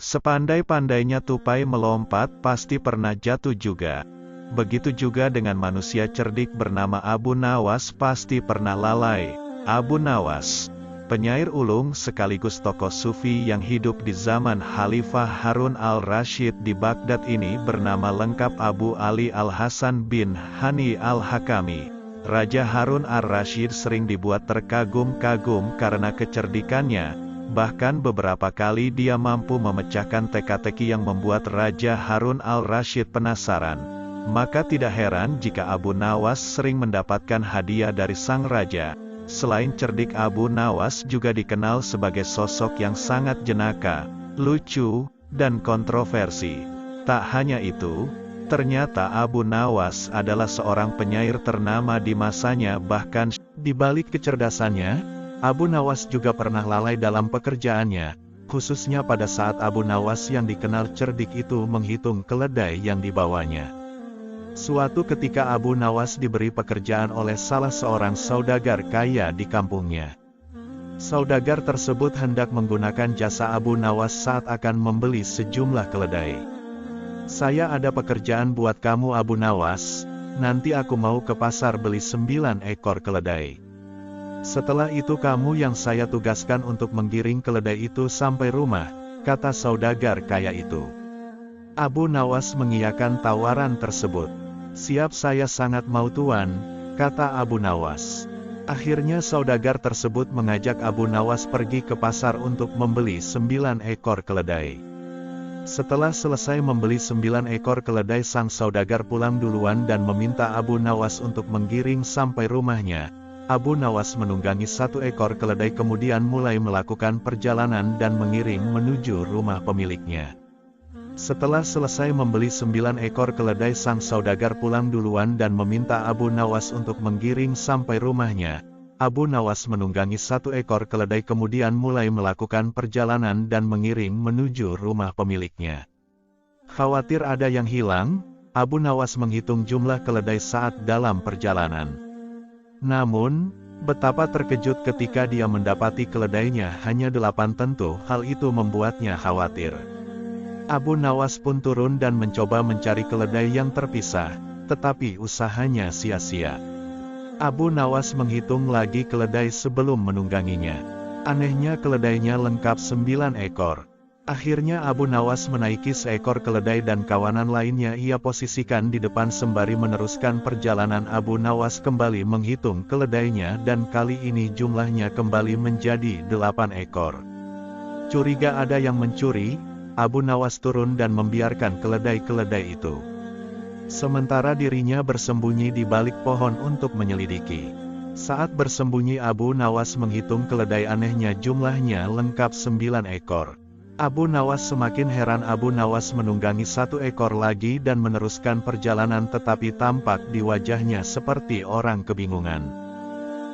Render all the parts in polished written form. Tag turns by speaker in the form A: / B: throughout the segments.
A: Sepandai-pandainya tupai melompat pasti pernah jatuh juga. Begitu juga dengan manusia cerdik bernama Abu Nawas pasti pernah lalai. Abu Nawas, penyair ulung sekaligus tokoh sufi yang hidup di zaman Khalifah Harun al-Rasyid di Baghdad ini bernama lengkap Abu Ali al-Hasan bin Hani al-Hakami. Raja Harun al-Rasyid sering dibuat terkagum-kagum karena kecerdikannya. Bahkan beberapa kali dia mampu memecahkan teka-teki yang membuat Raja Harun al-Rasyid penasaran. Maka tidak heran jika Abu Nawas sering mendapatkan hadiah dari sang raja. Selain cerdik, Abu Nawas juga dikenal sebagai sosok yang sangat jenaka, lucu, dan kontroversi. Tak hanya itu, ternyata Abu Nawas adalah seorang penyair ternama di masanya. Bahkan, di balik kecerdasannya, Abu Nawas juga pernah lalai dalam pekerjaannya, khususnya pada saat Abu Nawas yang dikenal cerdik itu menghitung keledai yang dibawanya. Suatu ketika Abu Nawas diberi pekerjaan oleh salah seorang saudagar kaya di kampungnya. Saudagar tersebut hendak menggunakan jasa Abu Nawas saat akan membeli sejumlah keledai. "Saya ada pekerjaan buat kamu Abu Nawas, nanti aku mau ke pasar beli 9 ekor keledai. Setelah itu kamu yang saya tugaskan untuk menggiring keledai itu sampai rumah," kata saudagar kaya itu. Abu Nawas mengiyakan tawaran tersebut. "Siap, saya sangat mau tuan," kata Abu Nawas. Akhirnya saudagar tersebut mengajak Abu Nawas pergi ke pasar untuk membeli 9 ekor keledai. Setelah selesai membeli 9 ekor keledai, sang saudagar pulang duluan dan meminta Abu Nawas untuk menggiring sampai rumahnya. Abu Nawas menunggangi 1 ekor keledai kemudian mulai melakukan perjalanan dan mengiring menuju rumah pemiliknya. Setelah selesai membeli 9 ekor keledai, sang saudagar pulang duluan dan meminta Abu Nawas untuk menggiring sampai rumahnya. Abu Nawas menunggangi 1 ekor keledai kemudian mulai melakukan perjalanan dan mengiring menuju rumah pemiliknya. Khawatir ada yang hilang, Abu Nawas menghitung jumlah keledai saat dalam perjalanan. Namun, betapa terkejut ketika dia mendapati keledainya hanya 8. Tentu hal itu membuatnya khawatir. Abu Nawas pun turun dan mencoba mencari keledai yang terpisah, tetapi usahanya sia-sia. Abu Nawas menghitung lagi keledai sebelum menungganginya. Anehnya keledainya lengkap 9 ekor. Akhirnya Abu Nawas menaiki seekor keledai dan kawanan lainnya ia posisikan di depan sembari meneruskan perjalanan. Abu Nawas kembali menghitung keledainya dan kali ini jumlahnya kembali menjadi 8 ekor. Curiga ada yang mencuri, Abu Nawas turun dan membiarkan keledai-keledai itu. Sementara dirinya bersembunyi di balik pohon untuk menyelidiki. Saat bersembunyi Abu Nawas menghitung keledai, anehnya jumlahnya lengkap 9 ekor. Abu Nawas semakin heran. Abu Nawas menunggangi 1 ekor lagi dan meneruskan perjalanan, tetapi tampak di wajahnya seperti orang kebingungan.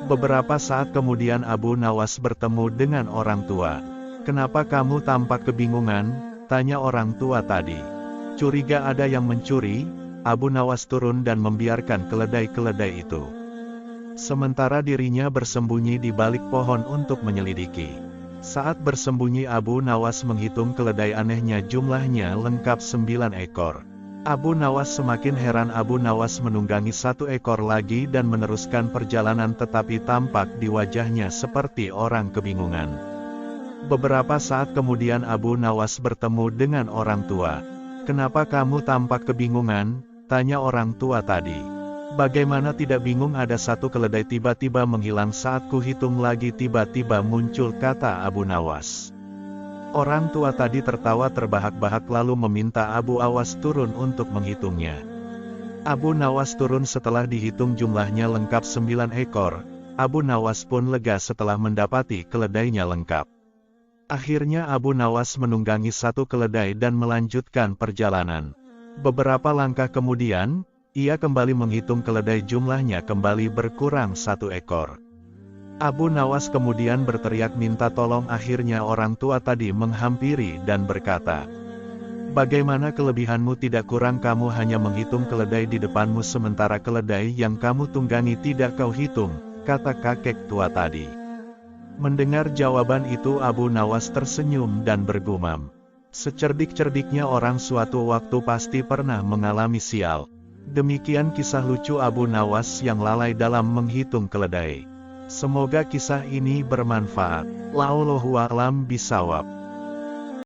A: Beberapa saat kemudian Abu Nawas bertemu dengan orang tua. "Kenapa kamu tampak kebingungan?" tanya orang tua tadi. Curiga ada yang mencuri, Abu Nawas turun dan membiarkan keledai-keledai itu. Sementara dirinya bersembunyi di balik pohon untuk menyelidiki. Saat bersembunyi Abu Nawas menghitung keledai, anehnya jumlahnya lengkap 9 ekor. Abu Nawas semakin heran. Abu Nawas menunggangi 1 ekor lagi dan meneruskan perjalanan, tetapi tampak di wajahnya seperti orang kebingungan. Beberapa saat kemudian Abu Nawas bertemu dengan orang tua. "Kenapa kamu tampak kebingungan?" tanya orang tua tadi. "Bagaimana tidak bingung, ada 1 keledai tiba-tiba menghilang saat ku hitung lagi tiba-tiba muncul," kata Abu Nawas. Orang tua tadi tertawa terbahak-bahak lalu meminta Abu Nawas turun untuk menghitungnya. Abu Nawas turun. Setelah dihitung jumlahnya lengkap 9 ekor. Abu Nawas pun lega setelah mendapati keledainya lengkap. Akhirnya Abu Nawas menunggangi 1 keledai dan melanjutkan perjalanan. Beberapa langkah kemudian, ia kembali menghitung keledai, jumlahnya kembali berkurang 1 ekor. Abu Nawas kemudian berteriak minta tolong. Akhirnya orang tua tadi menghampiri dan berkata, "Bagaimana kelebihanmu tidak kurang, kamu hanya menghitung keledai di depanmu sementara keledai yang kamu tunggangi tidak kau hitung," kata kakek tua tadi. Mendengar jawaban itu Abu Nawas tersenyum dan bergumam, Secerdik-cerdiknya orang suatu waktu pasti pernah mengalami sial. Demikian kisah lucu Abu Nawas yang lalai dalam menghitung keledai. Semoga kisah ini bermanfaat. Wallahu a'lam bishawab.